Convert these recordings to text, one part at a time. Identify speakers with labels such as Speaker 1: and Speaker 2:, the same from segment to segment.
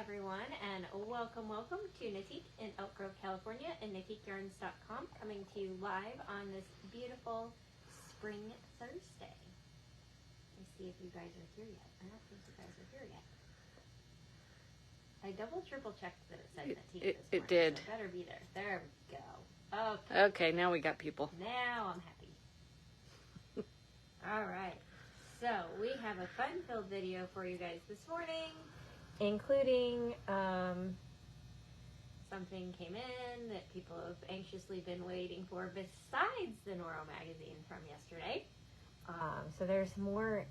Speaker 1: everyone, and welcome to Knitique in Elk Grove, California, and KnitiqueYarns.com, coming to you live on this beautiful spring Thursday. Let me see if you guys are here yet. I don't think you guys are here yet. I triple checked that it said Knitique this morning.
Speaker 2: It did.
Speaker 1: So better be there. There we go.
Speaker 2: Okay, now we got people.
Speaker 1: Now I'm happy. All right. So we have a fun-filled video for you guys this morning, including something came in that people have anxiously been waiting for besides the Noro magazine from yesterday. So there's more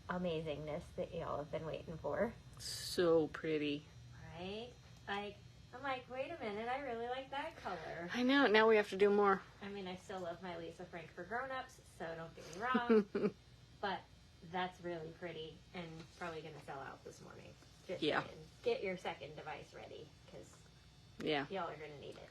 Speaker 1: amazingness that y'all have been waiting for.
Speaker 2: So pretty.
Speaker 1: Right? I'm like, wait a minute, I really like that color.
Speaker 2: I know, now we have to do more.
Speaker 1: I mean, I still love my Lisa Frank for grown-ups, so don't get me wrong. But that's really pretty and probably going to sell out this morning. Just saying. Get your second device ready, because y'all are going to need it.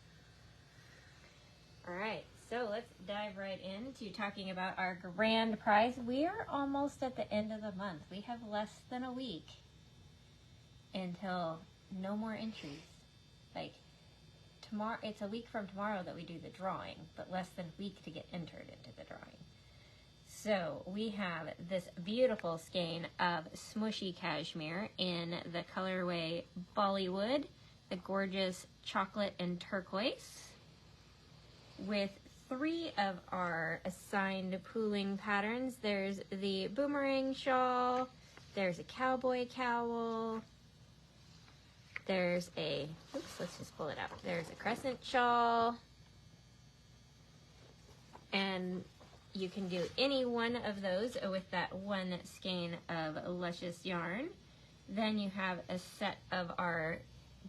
Speaker 1: All right, so let's dive right into talking about our grand prize. We are almost at the end of the month. We have less than a week until no more entries. Like, tomorrow, it's a week from tomorrow that we do the drawing, but less than a week to get entered into the drawing. So we have this beautiful skein of smushy cashmere in the colorway Bollywood, the gorgeous chocolate and turquoise, with 3 of our assigned pooling patterns. There's the boomerang shawl, there's a cowboy cowl, there's a, let's just pull it out. There's a crescent shawl, and you can do any one of those with that one skein of luscious yarn. Then you have a set of our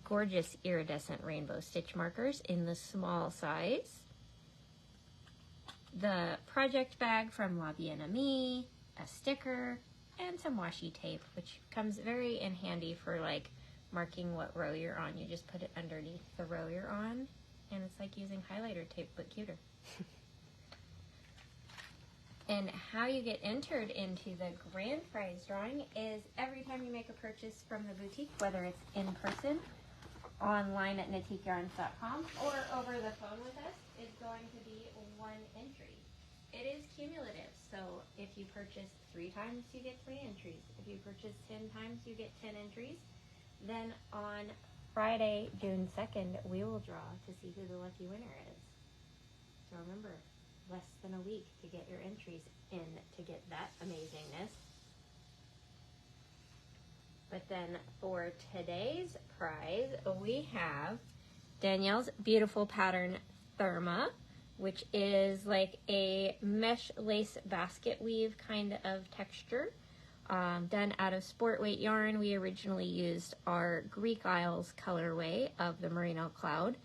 Speaker 1: gorgeous iridescent rainbow stitch markers in the small size. The project bag from La Bien Amie, a sticker, and some washi tape, which comes very in handy for like marking what row you're on. You just put it underneath the row you're on, and it's like using highlighter tape, but cuter. And how you get entered into the grand prize drawing is every time you make a purchase from the boutique, whether it's in person, online at KnitiqueYarns.com, or over the phone with us, is going to be 1 entry. It is cumulative, so if you purchase 3 times, you get 3 entries. If you purchase 10 times, you get 10 entries. Then on Friday, June 2nd, we will draw to see who the lucky winner is. So remember, less than a week to get your entries in to get that amazingness. But then for today's prize, we have Danielle's beautiful pattern Therma, which is like a mesh lace basket weave kind of texture, done out of sport weight yarn. We originally used our Greek Isles colorway of the Merino Cloud,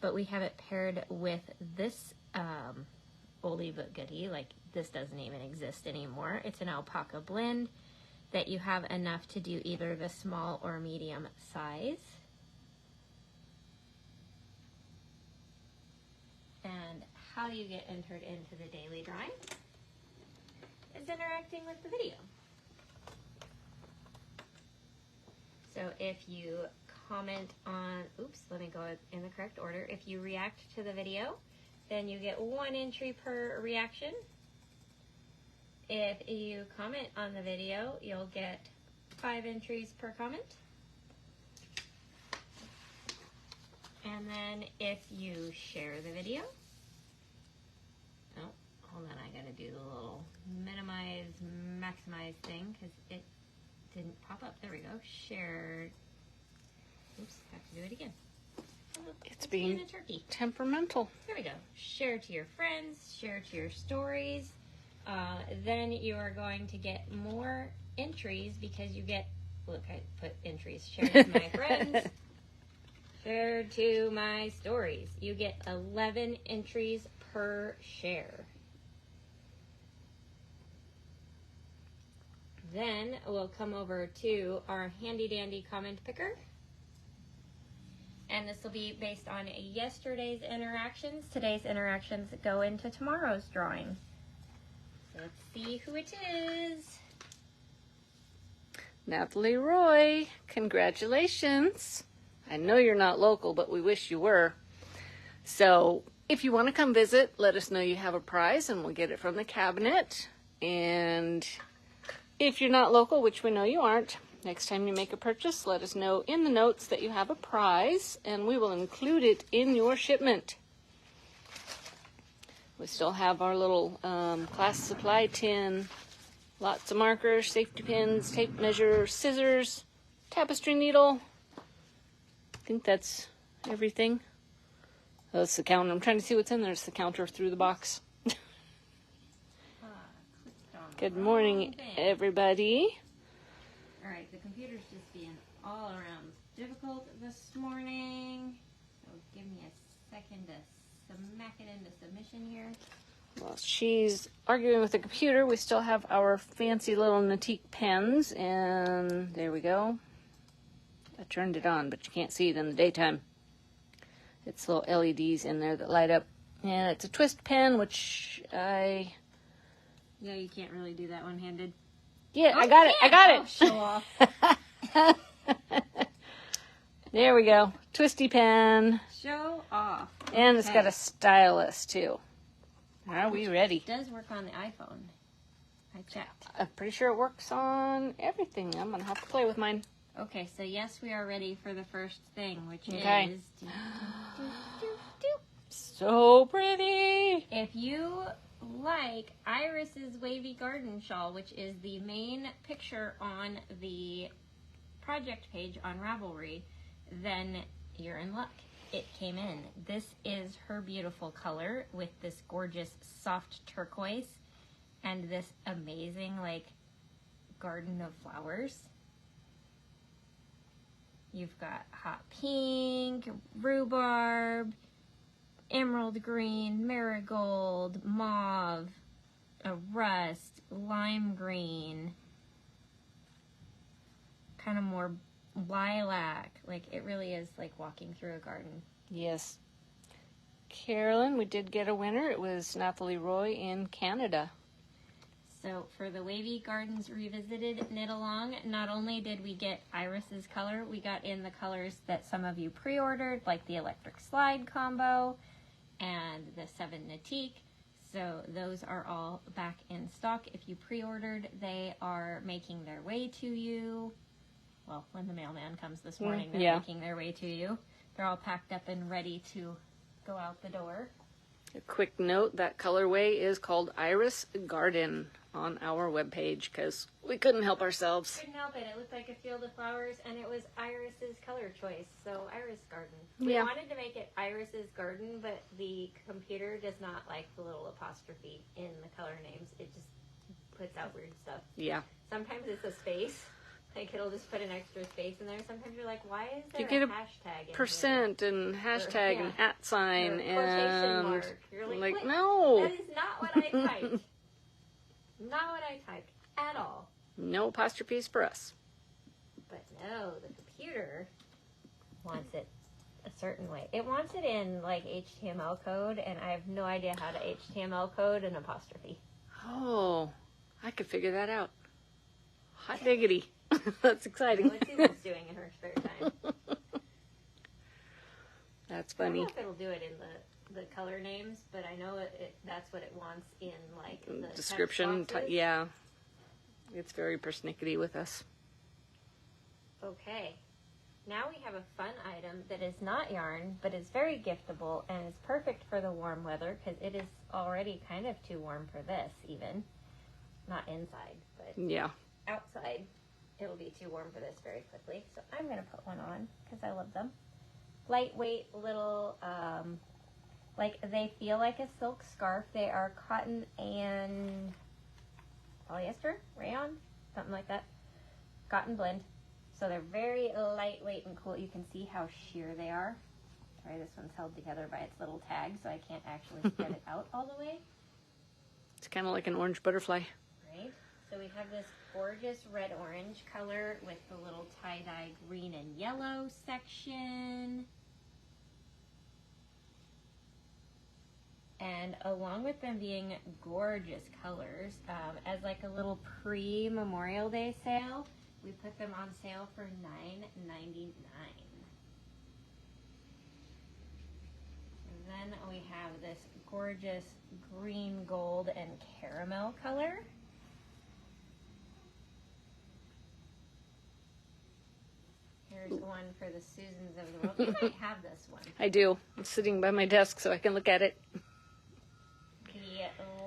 Speaker 1: but we have it paired with this oldie but goodie, like this doesn't even exist anymore. It's an alpaca blend that you have enough to do either the small or medium size. And how you get entered into the daily drawing is interacting with the video. So if you comment on, let me go in the correct order. If you react to the video, then you get 1 entry per reaction. If you comment on the video, you'll get 5 entries per comment. And then if you share the video, oh, hold on, I gotta do the little minimize, maximize thing because it didn't pop up. There we go. Share. Oops, have to do it again.
Speaker 2: It's being
Speaker 1: a turkey.
Speaker 2: Temperamental.
Speaker 1: There we go. Share to your friends, share to your stories. Then you are going to get more entries because you get, look, I put entries. Share to my friends, share to my stories. You get 11 entries per share. Then we'll come over to our handy dandy comment picker. And this will be based on yesterday's interactions. Today's interactions go into tomorrow's drawing. So let's see who it is.
Speaker 2: Natalie Roy, congratulations. I know you're not local, but we wish you were. So if you want to come visit, let us know you have a prize and we'll get it from the cabinet. And if you're not local, which we know you aren't, next time you make a purchase, let us know in the notes that you have a prize and we will include it in your shipment. We still have our little class supply tin, lots of markers, safety pins, tape measure, scissors, tapestry needle. I think that's everything. That's the counter. I'm trying to see what's in there. It's the counter through the box. Good morning, everybody.
Speaker 1: All right, the computer's just being all around difficult this morning. So give me a second to smack it into submission here.
Speaker 2: While she's arguing with the computer, we still have our fancy little Knitique pens, and there we go. I turned it on, but you can't see it in the daytime. It's little LEDs in there that light up. And it's a twist pen, which
Speaker 1: Yeah, you can't really do that one-handed.
Speaker 2: Yeah, I got it. I got it.
Speaker 1: Show off.
Speaker 2: There we go. Twisty pen.
Speaker 1: Show off.
Speaker 2: And it's got a stylus, too. Are we ready?
Speaker 1: It does work on the iPhone. I checked.
Speaker 2: I'm pretty sure it works on everything. I'm going to have to play with mine.
Speaker 1: Okay, so yes, we are ready for the first thing, which
Speaker 2: Okay.
Speaker 1: is...
Speaker 2: So pretty.
Speaker 1: If you like Iris's Wavy Garden Shawl, which is the main picture on the project page on Ravelry, then you're in luck. It came in. This is her beautiful color with this gorgeous soft turquoise and this amazing like garden of flowers. You've got hot pink, rhubarb, emerald green, marigold, mauve, a rust, lime green, kind of more lilac. Like, it really is like walking through a garden.
Speaker 2: Yes. Carolyn, we did get a winner. It was Natalie Roy in Canada.
Speaker 1: So for the Wavy Gardens Revisited Knit Along, not only did we get Iris's color, we got in the colors that some of you pre-ordered, like the electric slide combo and the 7 Knitique. So those are all back in stock. If you pre-ordered, they are making their way to you. Well, when the mailman comes this morning, they're making their way to you. They're all packed up and ready to go out the door.
Speaker 2: A quick note, that colorway is called Iris Garden on our webpage because we couldn't help ourselves.
Speaker 1: Couldn't help it. It looked like a field of flowers, and it was Iris's color choice, so Iris Garden. We wanted to make it Iris's Garden, but the computer does not like the little apostrophe in the color names. It just puts out weird stuff.
Speaker 2: Yeah.
Speaker 1: Sometimes it's a space. Like, it'll just put an extra space in there. Sometimes you're like, why is there
Speaker 2: you get
Speaker 1: a hashtag in
Speaker 2: percent
Speaker 1: here?
Speaker 2: and hashtag and at sign
Speaker 1: or
Speaker 2: and
Speaker 1: quotation mark. You're like
Speaker 2: like
Speaker 1: what?
Speaker 2: no.
Speaker 1: That is not what I typed. Not what I typed at all.
Speaker 2: No apostrophes for us.
Speaker 1: But no, the computer wants it a certain way. It wants it in like HTML code, and I have no idea how to HTML code an apostrophe.
Speaker 2: Oh, I could figure that out. Hot diggity. That's exciting.
Speaker 1: What Susan's doing in her spare time.
Speaker 2: That's
Speaker 1: I don't
Speaker 2: funny.
Speaker 1: know if it'll do it in the color names, but I know that's what it wants in like the
Speaker 2: Description.
Speaker 1: text boxes.
Speaker 2: Yeah. It's very persnickety with us.
Speaker 1: Okay. Now we have a fun item that is not yarn, but is very giftable and is perfect for the warm weather because it is already kind of too warm for this even. Not inside, but
Speaker 2: Yeah.
Speaker 1: outside. It will be too warm for this very quickly. So I'm going to put one on because I love them. Lightweight little, like they feel like a silk scarf. They are cotton and polyester, rayon, something like that. Cotton blend. So they're very lightweight and cool. You can see how sheer they are. Sorry, this one's held together by its little tag, so I can't actually spread it out all the way.
Speaker 2: It's kind of like an orange butterfly.
Speaker 1: Right? So we have this gorgeous red-orange color with the little tie-dye green and yellow section. And along with them being gorgeous colors, as like a little pre-Memorial Day sale, We put them on sale for $9.99. And then we have this gorgeous green, gold, and caramel color. Here's one for the Susans of the world. You might have this one.
Speaker 2: I do. It's sitting by my desk so I can look at it.
Speaker 1: The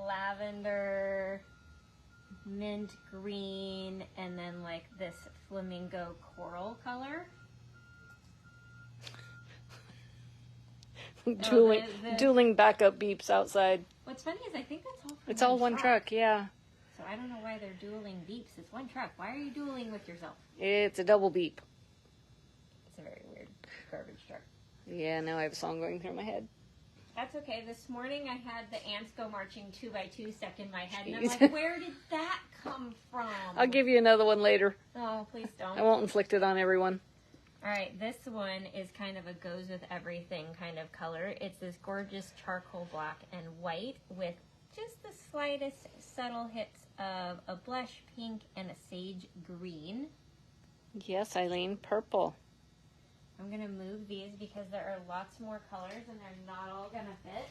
Speaker 1: lavender, mint green, and then like this flamingo coral color.
Speaker 2: Dueling backup beeps outside.
Speaker 1: What's funny is I think that's all from
Speaker 2: It's all one truck, yeah.
Speaker 1: So I don't know why they're dueling beeps. It's one truck. Why are you dueling with yourself?
Speaker 2: It's a double beep.
Speaker 1: It's a very weird garbage truck.
Speaker 2: Yeah, now I have a song going through my head.
Speaker 1: That's okay. This morning I had the ants go marching 2 by 2 stuck in my head. And I'm like, where did that come from?
Speaker 2: I'll give you another one later.
Speaker 1: Oh, please don't.
Speaker 2: I won't inflict it on everyone.
Speaker 1: All right, this one is kind of a goes with everything kind of color. It's this gorgeous charcoal black and white with just the slightest subtle hits of a blush pink and a sage green.
Speaker 2: Yes, Eileen, purple.
Speaker 1: I'm going to move these because there are lots more colors and they're not all going to fit.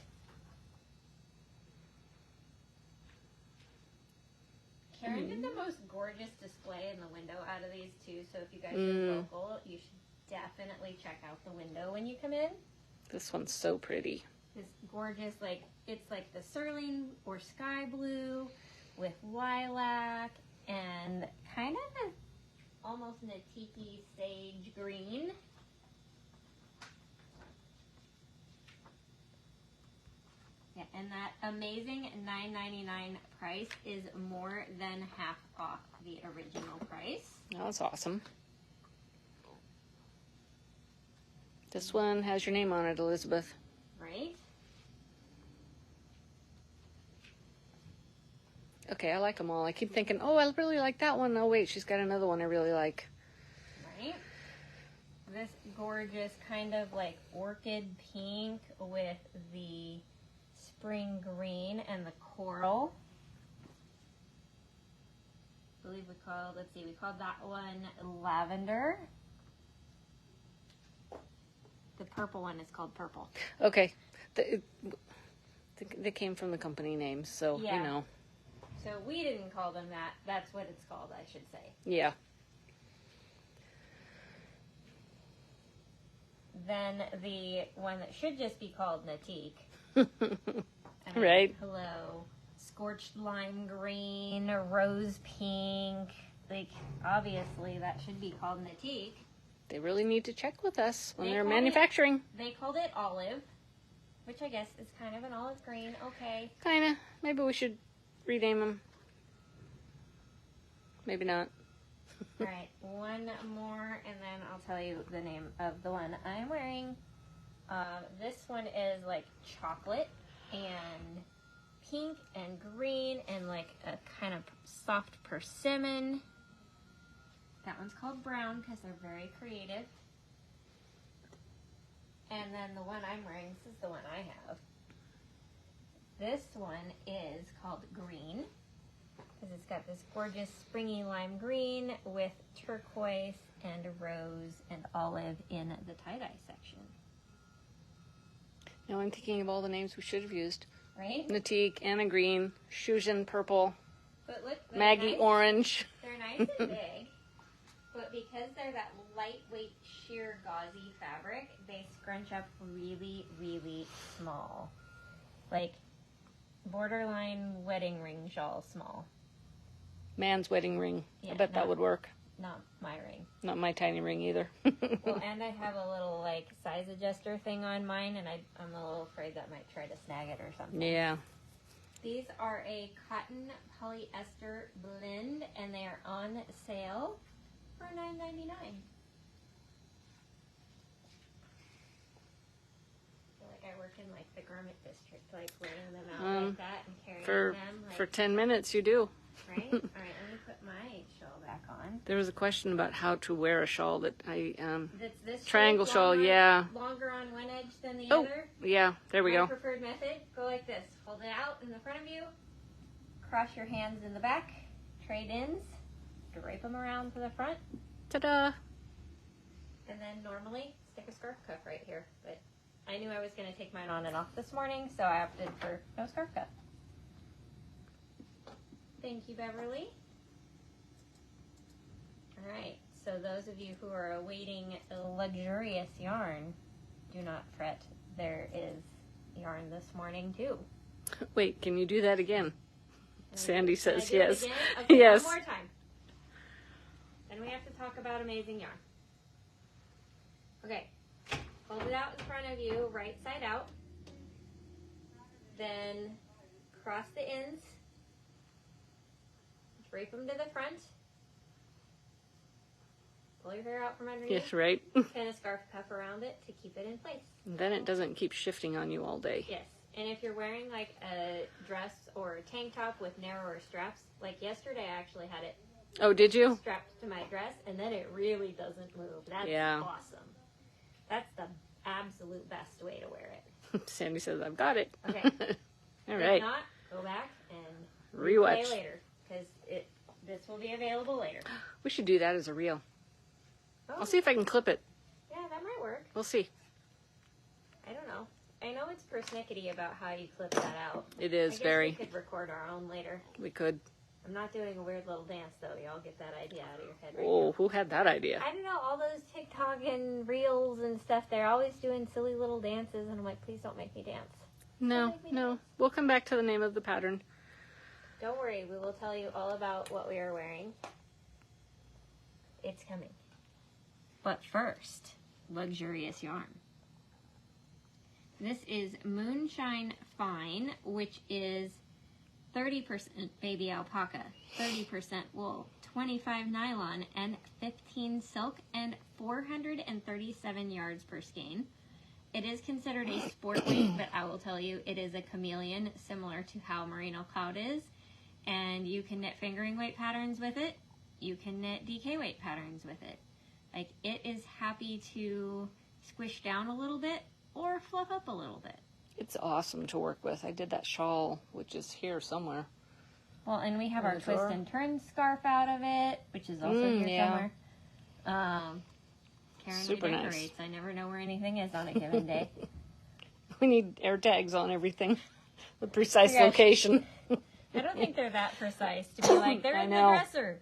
Speaker 1: Karen did the most gorgeous display in the window out of these two, so if you guys are local, you should definitely check out the window when you come in.
Speaker 2: This one's so pretty.
Speaker 1: This gorgeous, like, it's like the cerulean or sky blue with lilac and kind of a almost Knitique sage green. Yeah, and that amazing $9.99 price is more than half off the original price.
Speaker 2: That's awesome. This one has your name on it, Elizabeth.
Speaker 1: Right?
Speaker 2: Okay, I like them all. I keep thinking, oh, I really like that one. Oh, wait, she's got another one I really like.
Speaker 1: Right? This gorgeous kind of like orchid pink with the spring green and the coral. I believe we called that one lavender. The purple one is called purple.
Speaker 2: Okay. They came from the company names, so,
Speaker 1: Yeah.
Speaker 2: you know.
Speaker 1: So we didn't call them that. That's what it's called, I should say.
Speaker 2: Yeah.
Speaker 1: Then the one that should just be called Knitique.
Speaker 2: Right.
Speaker 1: Hello. Scorched lime green, rose pink. Like, obviously that should be called Knitique.
Speaker 2: They really need to check with us when they're
Speaker 1: called
Speaker 2: manufacturing.
Speaker 1: They called it olive, which I guess is kind of an olive green. Okay.
Speaker 2: Kinda. Maybe we should rename them. Maybe not.
Speaker 1: All right, one more, and then I'll tell you the name of the one I'm wearing. This one is like chocolate and pink and green and like a kind of soft persimmon. That one's called brown because they're very creative. And then the one I'm wearing, this is the one I have. This one is called green because it's got this gorgeous springy lime green with turquoise and rose and olive in the tie-dye section.
Speaker 2: Now I'm thinking of all the names we should have used.
Speaker 1: Right?
Speaker 2: Knitique, Anna Green, Shuzhen Purple,
Speaker 1: But look, they're
Speaker 2: Maggie
Speaker 1: nice.
Speaker 2: Orange.
Speaker 1: They're nice and big, but because they're that lightweight sheer gauzy fabric, they scrunch up really, really small. Like borderline wedding ring shawl small.
Speaker 2: Man's wedding ring.
Speaker 1: Yeah,
Speaker 2: I bet that would work.
Speaker 1: Not my ring.
Speaker 2: Not my tiny ring either.
Speaker 1: Well, and I have a little like size adjuster thing on mine, and I'm a little afraid that might try to snag it or something.
Speaker 2: Yeah.
Speaker 1: These are a cotton polyester blend, and they are on sale for $9.99. I feel like I work in like the garment district, like laying them out like that and carrying them. Like,
Speaker 2: For 10 minutes, you do.
Speaker 1: right? All right, let me put my shawl back on.
Speaker 2: There was a question about how to wear a shawl that I,
Speaker 1: That's this
Speaker 2: triangle
Speaker 1: shape,
Speaker 2: shawl,
Speaker 1: longer,
Speaker 2: yeah.
Speaker 1: Longer on one edge than the
Speaker 2: Oh,
Speaker 1: other.
Speaker 2: yeah, there we
Speaker 1: My
Speaker 2: go.
Speaker 1: preferred method, go like this. Hold it out in the front of you. Cross your hands in the back. Trade ins. drape them around to the front.
Speaker 2: Ta-da!
Speaker 1: And then normally stick a scarf cuff right here, but I knew I was going to take mine on and off this morning, so I opted for no scarf cuff. Thank you, Beverly. All right, so those of you who are awaiting a luxurious yarn, do not fret. There is yarn this morning too.
Speaker 2: Wait, can you do that again? Sandy says
Speaker 1: Can I do
Speaker 2: yes.
Speaker 1: it again? Okay,
Speaker 2: Yes.
Speaker 1: one more time. Then we have to talk about amazing yarn. Okay, hold it out in front of you, right side out. Then cross the ends. Drape them to the front. Pull your hair out from underneath.
Speaker 2: Yes, right.
Speaker 1: And a scarf cuff around it to keep it in place.
Speaker 2: Then it doesn't keep shifting on you all day.
Speaker 1: Yes, and if you're wearing like a dress or a tank top with narrower straps, like yesterday I actually had it
Speaker 2: Oh, did you?
Speaker 1: strapped to my dress, and then it really doesn't move. That's
Speaker 2: Yeah.
Speaker 1: awesome. That's the absolute best way to wear it.
Speaker 2: Sandy says, I've got it.
Speaker 1: Okay.
Speaker 2: All right.
Speaker 1: If not, go back and
Speaker 2: Rewatch.
Speaker 1: replay later, because this will be available later.
Speaker 2: We should do that as a reel.
Speaker 1: Oh,
Speaker 2: I'll see if I can clip it.
Speaker 1: yeah, that might work.
Speaker 2: We'll see.
Speaker 1: I don't know. I know it's persnickety about how you clip that out.
Speaker 2: It
Speaker 1: I
Speaker 2: is
Speaker 1: guess
Speaker 2: very.
Speaker 1: we could record our own later.
Speaker 2: We could.
Speaker 1: I'm not doing a weird little dance, though. Y'all get that idea out of your head right
Speaker 2: Oh,
Speaker 1: now.
Speaker 2: who had that idea?
Speaker 1: I don't know. All those TikTok and reels and stuff, they're always doing silly little dances, and I'm like, please don't make me dance.
Speaker 2: No, no. We'll come back to the name of the pattern.
Speaker 1: Don't worry. We will tell you all about what we are wearing. It's coming. But first, luxurious yarn. This is Moonshine Fine, which is 30% baby alpaca, 30% wool, 25 nylon, and 15 silk, and 437 yards per skein. It is considered a sport weight, but I will tell you, it is a chameleon, similar to how Merino Cloud is. And you can knit fingering weight patterns with it. You can knit DK weight patterns with it. Like, it is happy to squish down a little bit or fluff up a little bit.
Speaker 2: It's awesome to work with. I did that shawl, which is here somewhere.
Speaker 1: Well, and we have our
Speaker 2: the
Speaker 1: twist
Speaker 2: drawer.
Speaker 1: and turn scarf out of it, which is also here
Speaker 2: yeah.
Speaker 1: somewhere. Karen
Speaker 2: Super nice.
Speaker 1: redecorates. I never know where anything is on a given day.
Speaker 2: We need air tags on everything. The precise
Speaker 1: Okay.
Speaker 2: location.
Speaker 1: I don't think they're that precise to be like, they're
Speaker 2: I
Speaker 1: in
Speaker 2: know.
Speaker 1: the dresser.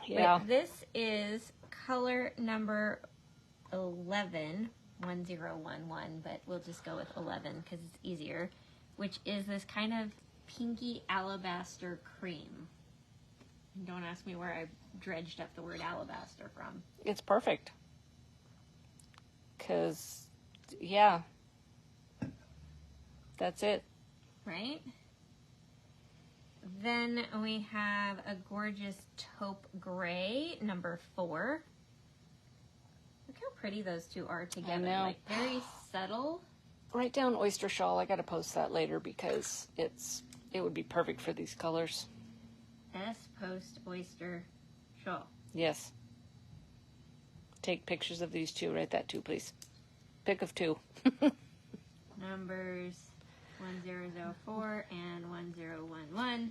Speaker 2: Yeah.
Speaker 1: But this is color number 11, 1011, but we'll just go with 11 because it's easier, which is this kind of pinky alabaster cream. And don't ask me where I dredged up the word alabaster from.
Speaker 2: It's perfect. Because, yeah. That's it.
Speaker 1: Right? Then we have a gorgeous taupe gray, number 4. Look how pretty those two are together.
Speaker 2: know.
Speaker 1: Like, very subtle.
Speaker 2: Write down oyster shawl. I got to post that later because it would be perfect for these colors.
Speaker 1: S Post Oyster Shawl.
Speaker 2: Yes. Take pictures of these two. Write that too, please. Pick of 2.
Speaker 1: Numbers 1004 and 1011.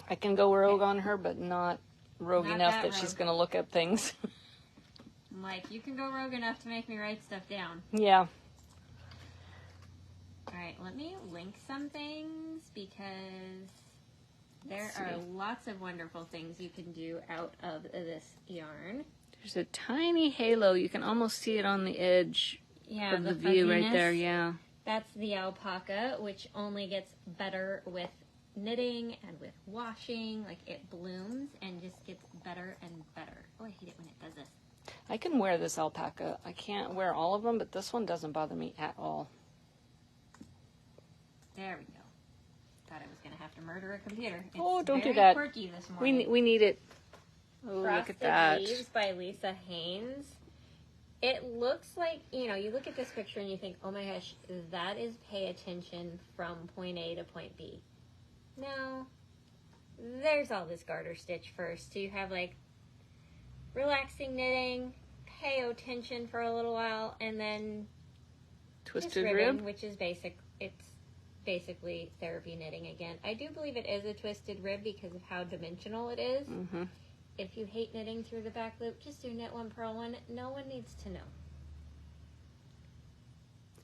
Speaker 2: I can go rogue on her, but not rogue
Speaker 1: Not
Speaker 2: enough
Speaker 1: that
Speaker 2: that she's
Speaker 1: rogue.
Speaker 2: going to look up things.
Speaker 1: I'm like, you can go rogue enough to make me write stuff down.
Speaker 2: Yeah.
Speaker 1: Alright, let me link some things because there
Speaker 2: Let's
Speaker 1: are
Speaker 2: see.
Speaker 1: lots of wonderful things you can do out of this yarn.
Speaker 2: There's a tiny halo. You can almost see it on the edge
Speaker 1: Yeah,
Speaker 2: of the view right
Speaker 1: fuzziness.
Speaker 2: there. Yeah.
Speaker 1: That's the alpaca, which only gets better with knitting and with washing. Like, it blooms and just gets better and better. Oh, I hate it when it does this.
Speaker 2: I can wear this alpaca. I can't wear all of them, but this one doesn't bother me at all.
Speaker 1: There we go. Thought I was going to have to murder a computer. It's
Speaker 2: Oh, don't do
Speaker 1: very
Speaker 2: that.
Speaker 1: quirky this morning.
Speaker 2: We need it. Oh, look
Speaker 1: Frosted
Speaker 2: at that.
Speaker 1: Leaves by Lisa Haynes. It looks like, you look at this picture and you think, oh my gosh, that is pay attention from point A to point B. No. There's all this garter stitch first. So you have like relaxing knitting, pay attention for a little while, and then
Speaker 2: Twisted
Speaker 1: just ribbon,
Speaker 2: rib.
Speaker 1: which is basic. It's basically therapy knitting again. I do believe it is a twisted rib because of how dimensional it is.
Speaker 2: Mm-hmm.
Speaker 1: If you hate knitting through the back loop, just do knit one, purl one. No one needs to know.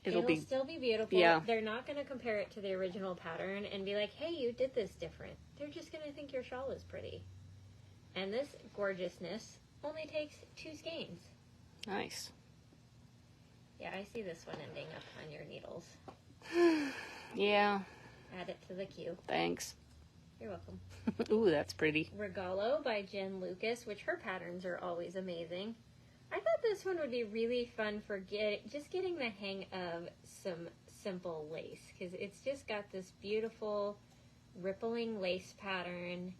Speaker 1: It'll still be beautiful.
Speaker 2: Yeah.
Speaker 1: They're not going to compare it to the original pattern and be like, hey, you did this different. They're just going to think your shawl is pretty. And this gorgeousness only takes 2 skeins.
Speaker 2: Nice.
Speaker 1: Yeah, I see this one ending up on your needles.
Speaker 2: Yeah.
Speaker 1: Add it to the queue.
Speaker 2: Thanks.
Speaker 1: You're welcome.
Speaker 2: Ooh, that's pretty.
Speaker 1: Regalo by Jen Lucas, which her patterns are always amazing. I thought this one would be really fun for just getting the hang of some simple lace, because it's just got this beautiful rippling lace pattern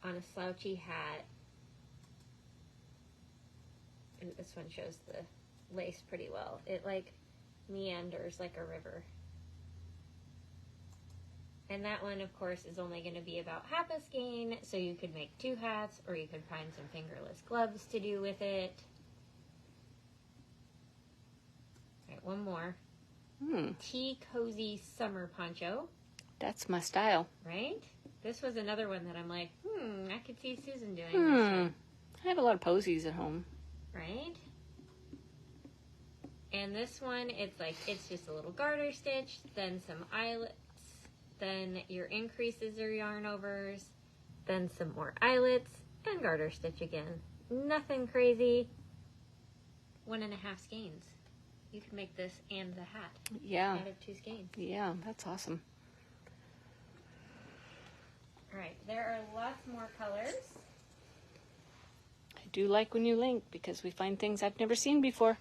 Speaker 1: on a slouchy hat. And this one shows the lace pretty well. It like meanders like a river. And that one, of course, is only going to be about half a skein, so you could make 2 hats, or you could find some fingerless gloves to do with it. All right, one more. Tea Cozy Summer Poncho.
Speaker 2: That's my style.
Speaker 1: Right? This was another one that I'm like, I could see Susan doing this one.
Speaker 2: I have a lot of posies at home.
Speaker 1: Right? And this one, it's just a little garter stitch, then some eyelets, then your increases or yarn overs, then some more eyelets, and garter stitch again. Nothing crazy. 1.5 skeins. You can make this and the hat.
Speaker 2: Yeah.
Speaker 1: Out of 2 skeins.
Speaker 2: Yeah, that's awesome.
Speaker 1: All right, there are lots more colors.
Speaker 2: I do like when you link, because we find things I've never seen before.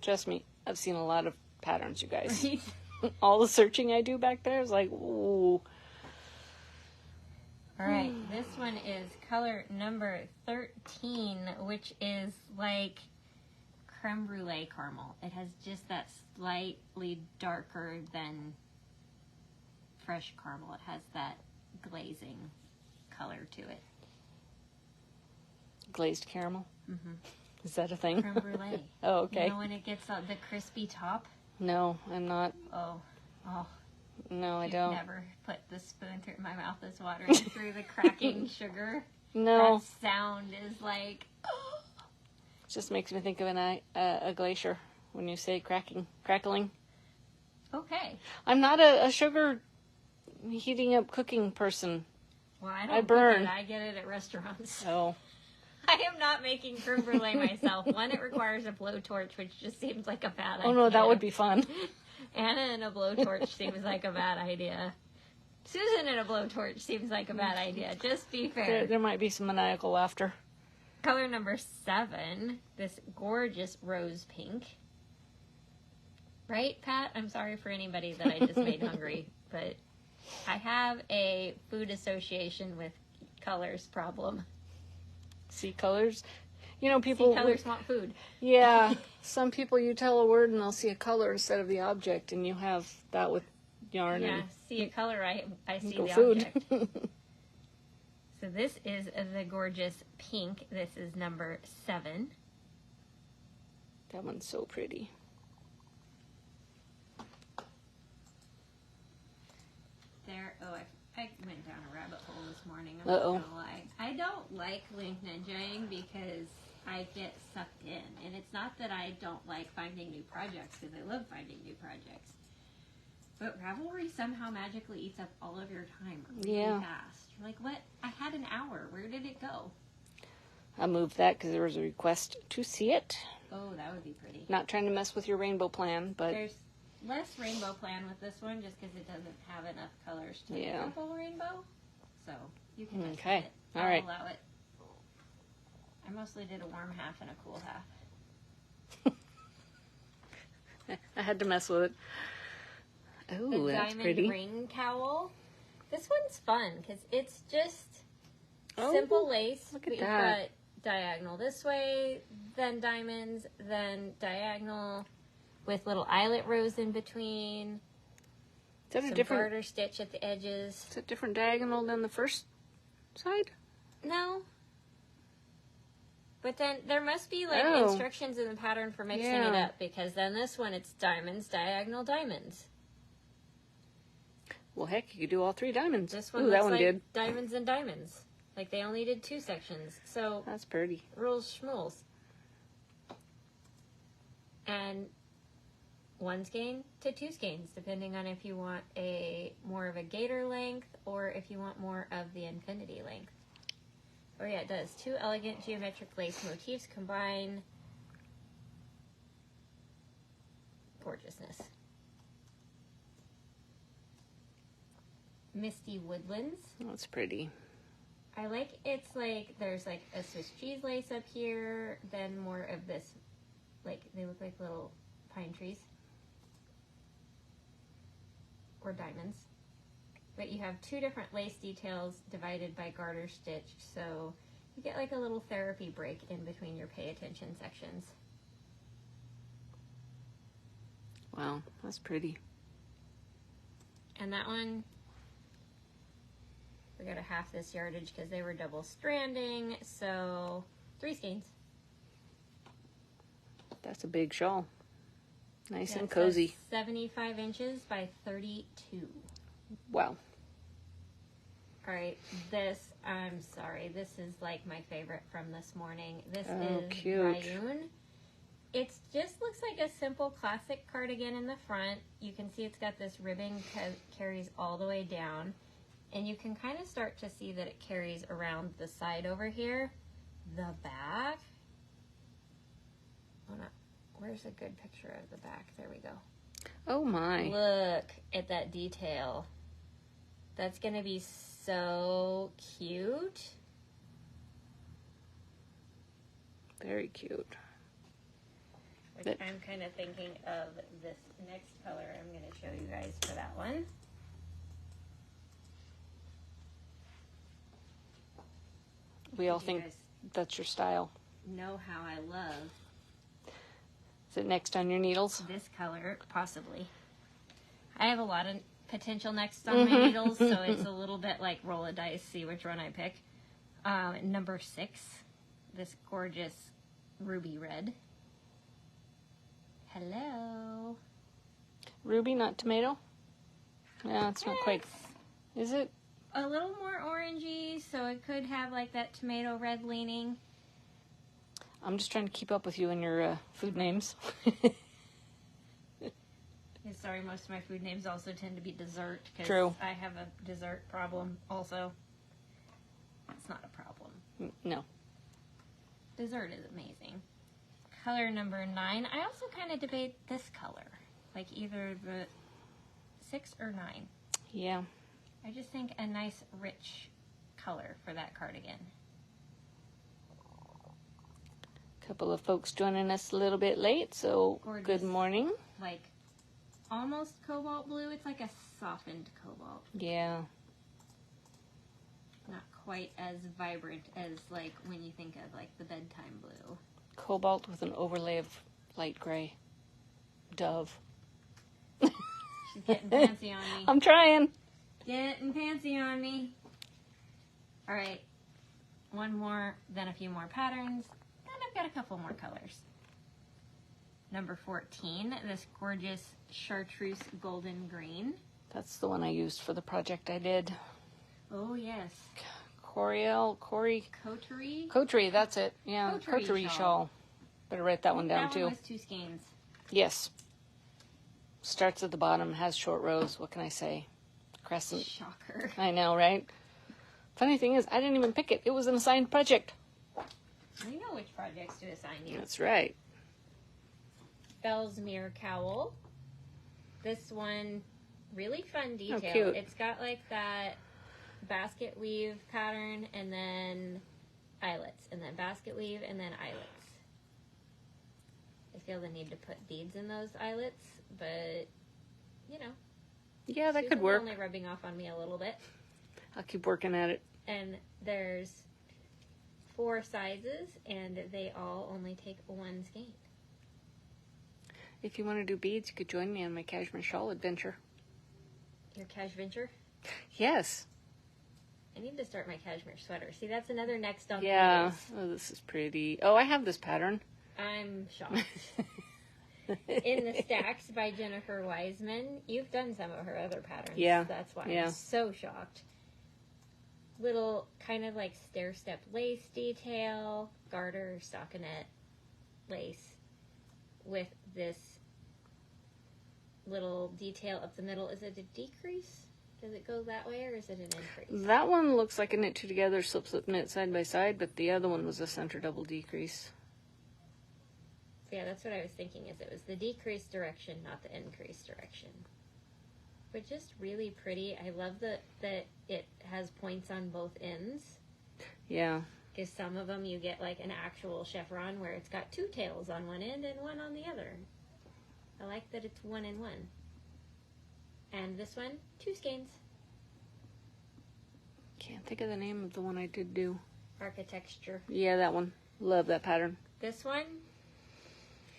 Speaker 2: Trust me, I've seen a lot of patterns, you guys.
Speaker 1: Right?
Speaker 2: All the searching I do back there is like, ooh.
Speaker 1: All right, this one is color number 13, which is like creme brulee caramel. It has just that slightly darker than fresh caramel. It has that glazing color to it.
Speaker 2: Glazed caramel?
Speaker 1: Mm-hmm.
Speaker 2: Is that a thing?
Speaker 1: Creme brulee.
Speaker 2: Oh, okay.
Speaker 1: You know when it gets the crispy top?
Speaker 2: No, I'm not.
Speaker 1: Oh.
Speaker 2: No, I
Speaker 1: You've
Speaker 2: don't.
Speaker 1: never put the spoon through my mouth is watering through the cracking sugar.
Speaker 2: No.
Speaker 1: That sound is like...
Speaker 2: It just makes me think of a glacier when you say crackling.
Speaker 1: Okay.
Speaker 2: I'm not a sugar heating up cooking person.
Speaker 1: Well, I
Speaker 2: I
Speaker 1: don't
Speaker 2: burn.
Speaker 1: get it. I get it at restaurants.
Speaker 2: Oh.
Speaker 1: I am not making creme brulee myself. One, it requires a blowtorch, which just seems like a bad idea.
Speaker 2: Oh no, that would be fun.
Speaker 1: Anna and a blowtorch seems like a bad idea. Susan and a blowtorch seems like a bad idea. Just be fair.
Speaker 2: There might be some maniacal laughter.
Speaker 1: Color number 7, this gorgeous rose pink. Right, Pat? I'm sorry for anybody that I just made hungry, but I have a food association with colors problem.
Speaker 2: See colors? You know, people...
Speaker 1: See colors want food.
Speaker 2: Yeah. Some people, you tell a word and they'll see a color instead of the object, and you have that with yarn.
Speaker 1: Yeah,
Speaker 2: and
Speaker 1: see a color, I see the
Speaker 2: food.
Speaker 1: object. So this is the gorgeous pink. This is number 7.
Speaker 2: That one's so pretty.
Speaker 1: I went down a rabbit hole this morning. I'm
Speaker 2: Uh-oh.
Speaker 1: not gonna lie. I don't like link ninjaing because I get sucked in. And it's not that I don't like finding new projects, because I love finding new projects. But Ravelry somehow magically eats up all of your time really fast. You're like, what? I had an hour. Where did it go?
Speaker 2: I moved that because there was a request to see it.
Speaker 1: Oh, that would be pretty.
Speaker 2: Not trying to mess with your rainbow plan, but...
Speaker 1: There's less rainbow plan with this one just because it doesn't have enough colors to make a full rainbow. So you can mess with it.
Speaker 2: All right.
Speaker 1: I'll allow it. I mostly did a warm half and a cool half.
Speaker 2: I had to mess with it. Oh, that's
Speaker 1: diamond
Speaker 2: pretty.
Speaker 1: ring cowl. This one's fun because it's just simple lace.
Speaker 2: Look at
Speaker 1: We've
Speaker 2: that.
Speaker 1: got diagonal this way, then diamonds, then diagonal with little eyelet rows in between.
Speaker 2: Is that a
Speaker 1: Some
Speaker 2: different...
Speaker 1: garter stitch at the edges.
Speaker 2: Is it different diagonal than the first side?
Speaker 1: No. But then there must be like instructions in the pattern for mixing it up, because then this one it's diamonds, diagonal, diamonds.
Speaker 2: Well, heck, you could do all 3 diamonds.
Speaker 1: This one
Speaker 2: Ooh,
Speaker 1: looks
Speaker 2: that one
Speaker 1: like
Speaker 2: did.
Speaker 1: diamonds and diamonds. Like they only did 2 sections. So
Speaker 2: That's pretty.
Speaker 1: rules schmools. And 1 skein to 2 skeins, depending on if you want more of a gator length or if you want more of the infinity length. Oh yeah, it does. 2 elegant geometric lace motifs combine gorgeousness. Misty woodlands.
Speaker 2: That's pretty.
Speaker 1: I like it's like there's like a Swiss cheese lace up here, then more of this, like they look like little pine trees or diamonds. But you have 2 different lace details divided by garter stitch, so you get like a little therapy break in between your pay attention sections.
Speaker 2: Wow, that's pretty.
Speaker 1: And that one, we got a half this yardage because they were double stranding, so 3 skeins.
Speaker 2: That's a big shawl. Nice
Speaker 1: Yeah,
Speaker 2: and
Speaker 1: it says
Speaker 2: cozy.
Speaker 1: 75 inches by 32.
Speaker 2: Wow.
Speaker 1: All right, this, I'm sorry, this is like my favorite from this morning. This
Speaker 2: Oh,
Speaker 1: is
Speaker 2: cute.
Speaker 1: Rayoun. It just looks like a simple classic cardigan in the front. You can see it's got this ribbing carries all the way down. And you can kind of start to see that it carries around the side over here. The back. Oh, no. Where's a good picture of the back? There we go.
Speaker 2: Oh my.
Speaker 1: Look at that detail. That's going to be so cute.
Speaker 2: Very cute.
Speaker 1: Which I'm kind of thinking of this next color I'm going to show you guys for that one.
Speaker 2: We all
Speaker 1: You
Speaker 2: think
Speaker 1: guys
Speaker 2: that's your style.
Speaker 1: know how I love
Speaker 2: Is it next on your needles?
Speaker 1: this color, possibly. I have a lot of potential next on my needles, so it's a little bit like roll a dice, see which one I pick. Number 6, this gorgeous ruby red. Hello.
Speaker 2: Ruby, not tomato? Yeah, it's not quite. Is it?
Speaker 1: A little more orangey, so it could have like that tomato red leaning.
Speaker 2: I'm just trying to keep up with you and your food names.
Speaker 1: Yeah, sorry, most of my food names also tend to be dessert.
Speaker 2: True.
Speaker 1: I have a dessert problem also. It's not a problem.
Speaker 2: No.
Speaker 1: Dessert is amazing. Color number 9. I also kind of debate this color. Like either the 6 or 9.
Speaker 2: Yeah.
Speaker 1: I just think a nice rich color for that cardigan.
Speaker 2: Couple of folks joining us a little bit late, so
Speaker 1: Gorgeous.
Speaker 2: good morning.
Speaker 1: Like almost cobalt blue. It's like a softened cobalt.
Speaker 2: Yeah.
Speaker 1: Not quite as vibrant as like when you think of like the bedtime blue.
Speaker 2: Cobalt with an overlay of light gray. Dove.
Speaker 1: She's getting fancy on me.
Speaker 2: I'm trying.
Speaker 1: Getting fancy on me. All right. One more, then a few more patterns. And I've got a couple more colors. Number 14, this gorgeous chartreuse golden green.
Speaker 2: That's the one I used for the project I did.
Speaker 1: Oh, yes.
Speaker 2: Coterie, that's it. Yeah,
Speaker 1: Coterie
Speaker 2: coterie
Speaker 1: shawl.
Speaker 2: shawl. Better write that one down
Speaker 1: That
Speaker 2: too.
Speaker 1: one was 2 skeins.
Speaker 2: Yes. Starts at the bottom, has short rows. What can I say? Crescent.
Speaker 1: Shocker.
Speaker 2: I know, right? Funny thing is, I didn't even pick it. It was an assigned project.
Speaker 1: We know which projects to assign you.
Speaker 2: That's right.
Speaker 1: Bellsmere cowl. This one, really fun detail.
Speaker 2: cute.
Speaker 1: It's got like that basket weave pattern and then eyelets, and then basket weave and then eyelets. I feel the need to put beads in those eyelets, but you know.
Speaker 2: Yeah, that could
Speaker 1: Susan's
Speaker 2: work.
Speaker 1: only rubbing off on me a little bit.
Speaker 2: I'll keep working at it.
Speaker 1: And there's 4 sizes, and they all only take 1 skein.
Speaker 2: If you want to do beads, you could join me on my cashmere shawl adventure.
Speaker 1: Your cash venture?
Speaker 2: Yes.
Speaker 1: I need to start my cashmere sweater. See, that's another next on
Speaker 2: Yeah.
Speaker 1: the list.
Speaker 2: Oh, this is pretty. Oh, I have this pattern.
Speaker 1: I'm shocked. In the Stacks by Jennifer Wiseman. You've done some of her other patterns.
Speaker 2: Yeah.
Speaker 1: That's why
Speaker 2: Yeah.
Speaker 1: I'm so shocked. little kind of like stair-step lace detail, garter stockinette lace with this little detail up the middle. Is it a decrease? Does it go that way or is it an increase?
Speaker 2: That one looks like a knit two together, slip knit side by side, but the other one was a center double decrease.
Speaker 1: Yeah, that's what I was thinking, is it was the decrease direction, not the increase direction. But just really pretty. I love that it has points on both ends.
Speaker 2: Yeah.
Speaker 1: Because some of them you get like an actual chevron where it's got two tails on one end and one on the other. I like that it's one and one. And this one, two skeins.
Speaker 2: Can't think of the name of the one I did do.
Speaker 1: Architecture.
Speaker 2: Yeah, that one. Love that pattern.
Speaker 1: This one,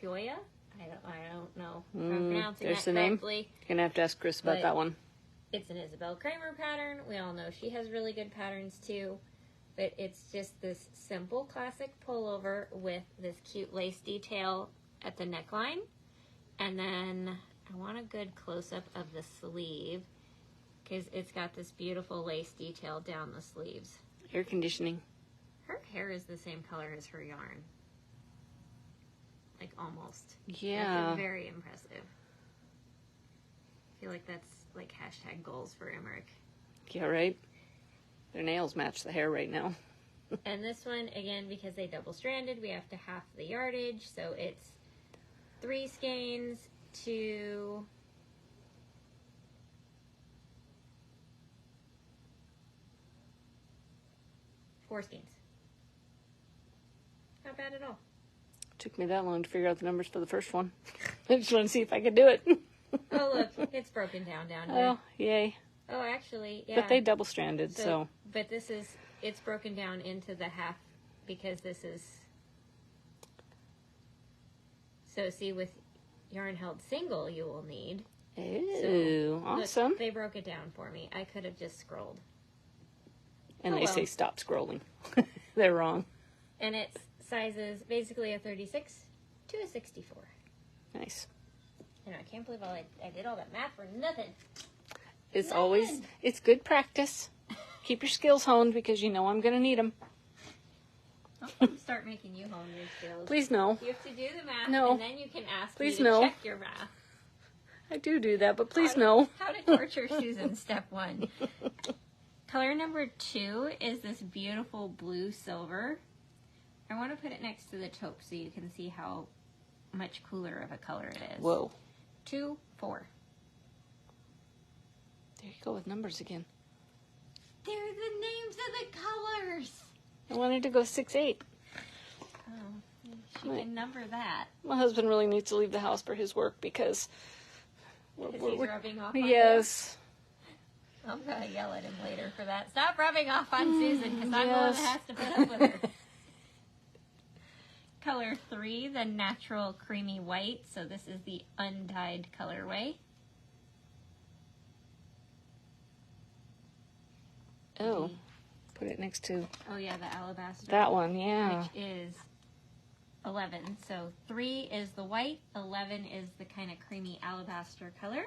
Speaker 1: Fioya. I don't know if I'm pronouncing
Speaker 2: there's
Speaker 1: that
Speaker 2: the
Speaker 1: correctly.
Speaker 2: name. You're gonna have to ask Chris about that one.
Speaker 1: It's an Isabel Kramer pattern. We all know she has really good patterns too. But it's just this simple classic pullover with this cute lace detail at the neckline. And then I want a good close-up of the sleeve because it's got this beautiful lace detail down the sleeves.
Speaker 2: Air conditioning.
Speaker 1: Her hair is the same color as her yarn. Like almost.
Speaker 2: Yeah.
Speaker 1: That's very impressive. I feel like that's like hashtag goals for Emmerich.
Speaker 2: Yeah, right? Their nails match the hair right now.
Speaker 1: And this one, again, because they double-stranded, we have to half the yardage. So it's 3 skeins to 4 skeins. Not bad at all.
Speaker 2: Took me that long to figure out the numbers for the first one. I just want to see if I could do it.
Speaker 1: Oh, look, it's broken down here.
Speaker 2: Oh, yay.
Speaker 1: Oh, actually, yeah.
Speaker 2: But they double-stranded, so.
Speaker 1: But this is, it's broken down into the half because this is, so see, with yarn held single, you will need.
Speaker 2: Ooh,
Speaker 1: so,
Speaker 2: awesome.
Speaker 1: Look, they broke it down for me. I could have just scrolled.
Speaker 2: And they say stop scrolling. They're wrong.
Speaker 1: And it's sizes basically a 36 to a 64.
Speaker 2: Nice.
Speaker 1: And I can't believe I did all that math for nothing.
Speaker 2: It's always, it's good practice. Keep your skills honed because you know I'm going to need them.
Speaker 1: I'll start making you hone your skills.
Speaker 2: Please no.
Speaker 1: You have to do the math,
Speaker 2: No.
Speaker 1: and then you can ask
Speaker 2: Please
Speaker 1: me to
Speaker 2: no.
Speaker 1: check your math.
Speaker 2: I do that, but please no.
Speaker 1: How to torture Susan, step 1. Color number 2 is this beautiful blue silver. I want to put it next to the taupe so you can see how much cooler of a color it is.
Speaker 2: Whoa.
Speaker 1: 2, 4.
Speaker 2: There you go with numbers again.
Speaker 1: They're the names of the colors.
Speaker 2: I wanted to go 6, 8.
Speaker 1: Oh, she can number that.
Speaker 2: My husband really needs to leave the house for his work because
Speaker 1: He's rubbing off on
Speaker 2: yes.
Speaker 1: you. I'm going to yell at him later for that. Stop rubbing off on Susan because I'm the one that has to put up with her. Color 3, the natural creamy white. So this is the undyed colorway.
Speaker 2: Oh, put it next to
Speaker 1: Oh yeah, the alabaster.
Speaker 2: that one, yeah.
Speaker 1: Which is 11. So 3 is the white, 11 is the kind of creamy alabaster color.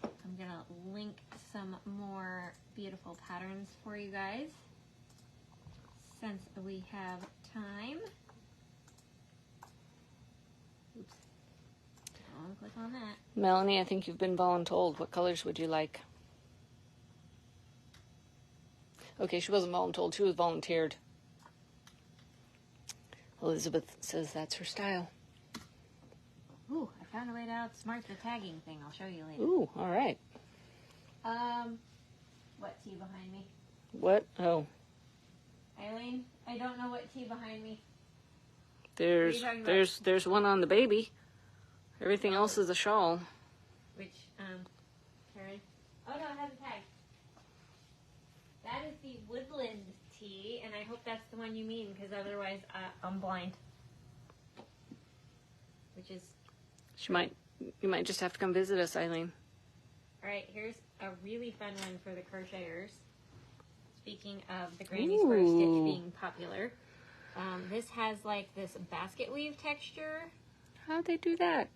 Speaker 1: I'm going to link some more beautiful patterns for you guys since we have time. Oops. Don't click on that.
Speaker 2: Melanie, I think you've been voluntold. What colors would you like? Okay, she wasn't voluntold. She was volunteered. Elizabeth says that's her style.
Speaker 1: Ooh, I found a way to outsmart the tagging thing. I'll show you later.
Speaker 2: Ooh, all right.
Speaker 1: What tea behind me?
Speaker 2: What? Oh,
Speaker 1: Eileen, I don't know what tea behind me.
Speaker 2: there's one on the baby. Everything else is a shawl.
Speaker 1: Which, Karen? Oh no, it has a tag. That is the woodland tea, and I hope that's the one you mean, because otherwise I'm blind. Which is...
Speaker 2: You might just have to come visit us, Eileen.
Speaker 1: Alright, here's a really fun one for the crocheters. Speaking of the granny square stitch being popular. This has like this basket weave texture.
Speaker 2: How'd they do that?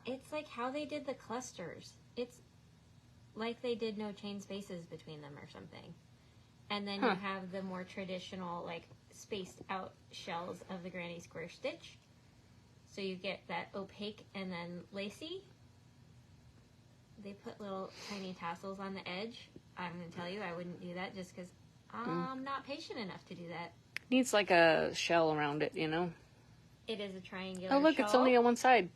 Speaker 1: It's like how they did the clusters. It's like they did no chain spaces between them or something. And then you have the more traditional, like, spaced out shells of the granny square stitch. So you get that opaque and then lacy. They put little tiny tassels on the edge. I'm going to tell you, I wouldn't do that just because I'm not patient enough to do that.
Speaker 2: Needs like a shell around it, you know?
Speaker 1: It is a triangular
Speaker 2: Oh, look,
Speaker 1: shawl.
Speaker 2: it's only on one side.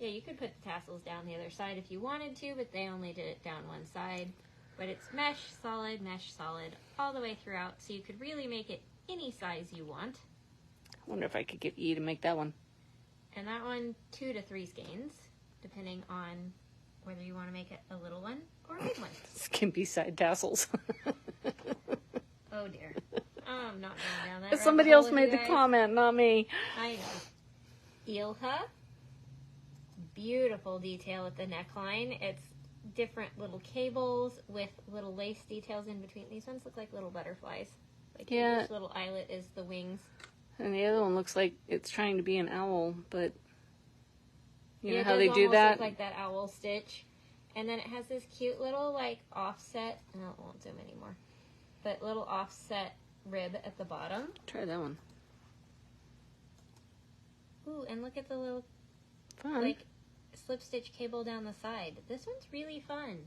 Speaker 1: Yeah, you could put the tassels down the other side if you wanted to, but they only did it down one side. But it's mesh solid, all the way throughout, so you could really make it any size you want.
Speaker 2: I wonder if I could get E to make that one.
Speaker 1: And that one, 2 to 3 skeins, depending on whether you want to make it a little one or a big one.
Speaker 2: Skimpy side tassels.
Speaker 1: Oh dear. I'm not going down that.
Speaker 2: Somebody else made the comment, not me.
Speaker 1: I know. Ilha. Beautiful detail at the neckline. It's different little cables with little lace details in between. These ones look like little butterflies. Like
Speaker 2: Yeah.
Speaker 1: each little eyelet is the wings.
Speaker 2: And the other one looks like it's trying to be an owl, but you know
Speaker 1: It
Speaker 2: how they
Speaker 1: does
Speaker 2: do
Speaker 1: almost
Speaker 2: that?
Speaker 1: look like that owl stitch. And then it has this cute little like offset. No, it won't zoom anymore. But little offset rib at the bottom.
Speaker 2: Try that one.
Speaker 1: Ooh, and look at the little
Speaker 2: Fun.
Speaker 1: like slip stitch cable down the side. This one's really fun.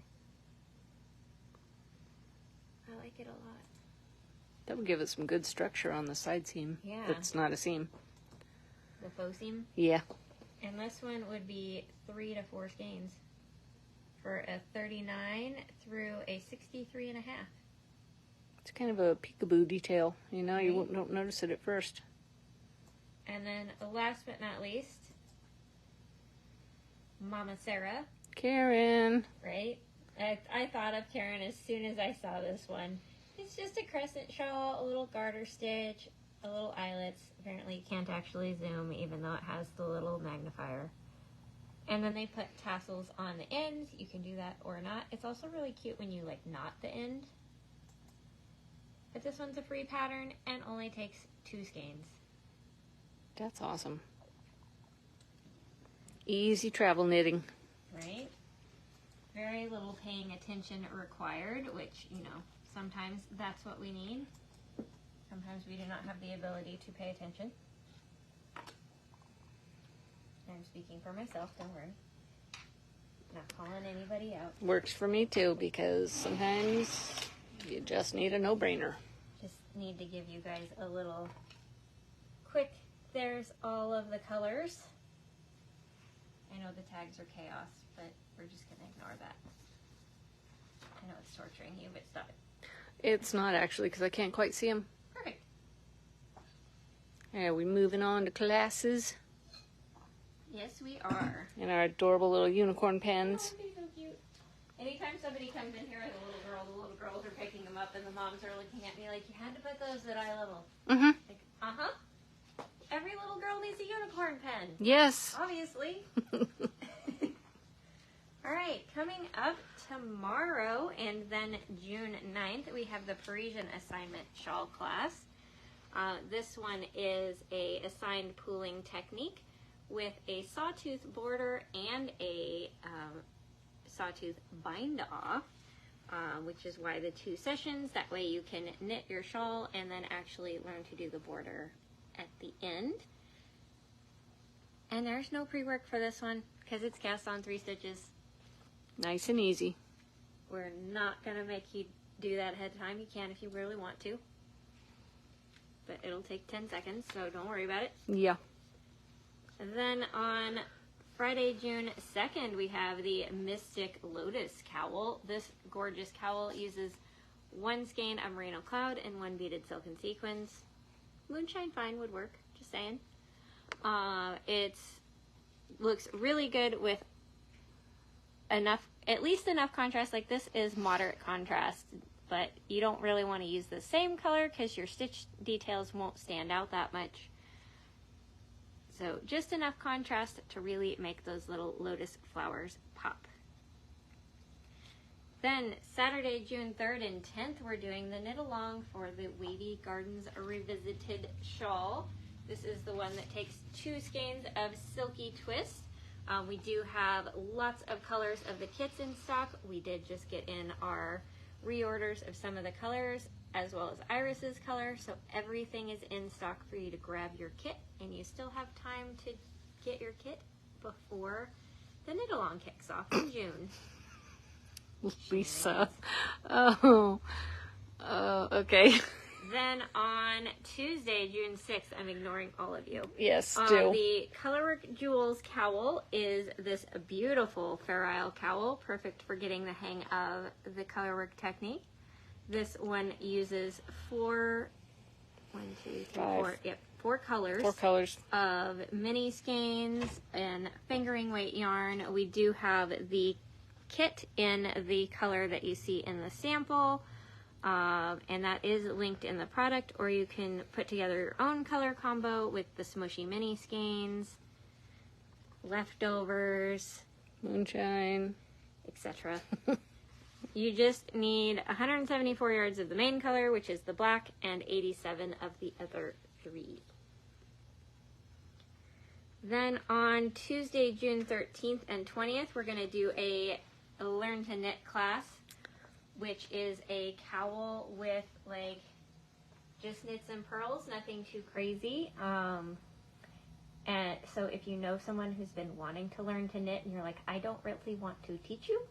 Speaker 1: I like it a lot.
Speaker 2: That would give it some good structure on the side seam.
Speaker 1: Yeah.
Speaker 2: That's not a seam.
Speaker 1: The faux seam.
Speaker 2: Yeah.
Speaker 1: And this one would be 3 to 4 skeins for a 39 through a 63 and a half.
Speaker 2: It's kind of a peekaboo detail. You know, you don't notice it at first.
Speaker 1: And then last but not least, Mama Sarah,
Speaker 2: Karen.
Speaker 1: right? I thought of Karen as soon as I saw this one. It's just a crescent shawl, a little garter stitch, a little eyelets. Apparently you can't actually zoom even though it has the little magnifier. And then they put tassels on the ends. You can do that or not. It's also really cute when you like knot the end. But this one's a free pattern and only takes 2 skeins.
Speaker 2: That's awesome. Easy travel knitting.
Speaker 1: Right? Very little paying attention required, which, you know, sometimes that's what we need. Sometimes we do not have the ability to pay attention. I'm speaking for myself, don't worry. Not calling anybody out.
Speaker 2: Works for me too, because sometimes you just need a no-brainer.
Speaker 1: Just need to give you guys a little quick, there's all of the colors. I know the tags are chaos, but we're just going to ignore that. I know it's torturing you, but stop it.
Speaker 2: It's not actually, because I can't quite see them.
Speaker 1: Perfect.
Speaker 2: Are we moving on to classes?
Speaker 1: Yes, we are.
Speaker 2: And our adorable little unicorn pens.
Speaker 1: Oh, they're so cute. Anytime somebody comes in here with the little girls are picking them up, and the moms are looking at me like, you had to put those at eye level.
Speaker 2: Mm-hmm.
Speaker 1: Like, uh-huh. Every little girl needs a unicorn pen.
Speaker 2: Yes.
Speaker 1: Obviously. All right, coming up tomorrow and then June 9th, we have the Parisian Assignment shawl class. This one is a assigned pooling technique with a sawtooth border and a sawtooth bind off, which is why the 2 sessions. That way you can knit your shawl and then actually learn to do the border at the end. And there's no pre-work for this one because it's cast on 3 stitches.
Speaker 2: Nice and easy.
Speaker 1: We're not going to make you do that ahead of time. You can if you really want to. But it'll take 10 seconds, so don't worry about it.
Speaker 2: Yeah.
Speaker 1: And then on Friday, June 2nd, we have the Mystic Lotus cowl. This gorgeous cowl uses 1 skein of merino cloud and 1 beaded silken sequins. Moonshine Fine would work, just saying. It looks really good with at least enough contrast. Like, this is moderate contrast, but you don't really want to use the same color because your stitch details won't stand out that much. So just enough contrast to really make those little lotus flowers pop. Then Saturday, June 3rd and 10th, we're doing the knit along for the Wavy Gardens Revisited shawl. This is the one that takes 2 skeins of Silky Twist We do have lots of colors of the kits in stock. We did just get in our reorders of some of the colors, as well as Iris's color, so everything is in stock for you to grab your kit, and you still have time to get your kit before the knit-along kicks off in June.
Speaker 2: Lisa. Oh, okay.
Speaker 1: Then on Tuesday, June 6th, I'm ignoring all of you.
Speaker 2: Yes, do.
Speaker 1: The Colorwork Jewels cowl is this beautiful Fair Isle cowl, perfect for getting the hang of the colorwork technique. This one uses four colors.
Speaker 2: 4 colors.
Speaker 1: Of mini skeins and fingering weight yarn. We do have the kit in the color that you see in the sample. And that is linked in the product, or you can put together your own color combo with the smushy mini skeins, leftovers,
Speaker 2: Moonshine,
Speaker 1: etc. You just need 174 yards of the main color, which is the black, and 87 of the other 3. Then on Tuesday, June 13th and 20th, we're going to do a Learn to Knit class, which is a cowl with like just knits and purls, nothing too crazy. And so if you know someone who's been wanting to learn to knit and you're like, I don't really want to teach you,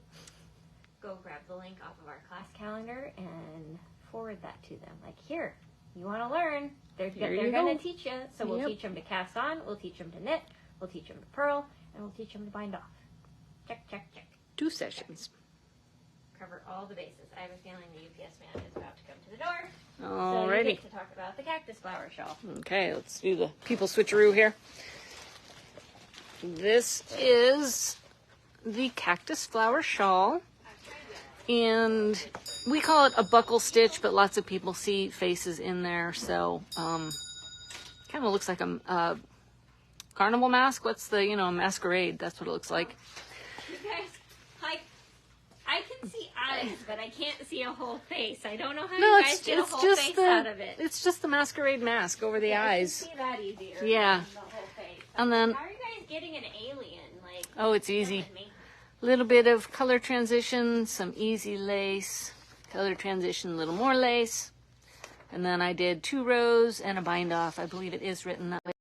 Speaker 1: go grab the link off of our class calendar and forward that to them. Like, here, you want to learn, they're going to teach you. So we'll teach them to cast on, we'll teach them to knit, we'll teach them to purl, and we'll teach them to bind off. Check, check, check.
Speaker 2: 2 sessions.
Speaker 1: Cover all the bases. I have a feeling the UPS man is about to come to the door.
Speaker 2: Alrighty.
Speaker 1: So you get to talk about the cactus flower shawl.
Speaker 2: Okay, let's do the people switcheroo here. This is the cactus flower shawl, and we call it a buckle stitch, but lots of people see faces in there, so kind of looks like a carnival mask. What's the, a masquerade? That's what it looks like.
Speaker 1: You guys, like, I can see eyes, but I can't see a whole face. I don't know how you guys get a whole face out of it.
Speaker 2: It's just the masquerade mask over the eyes.
Speaker 1: I can see that easier.
Speaker 2: Yeah.
Speaker 1: Than the whole face.
Speaker 2: And then,
Speaker 1: how are you guys getting an alien? Like,
Speaker 2: oh, it's easy. Little bit of color transition, some easy lace, color transition, a little more lace, and then I did 2 rows and a bind off. I believe it is written that way.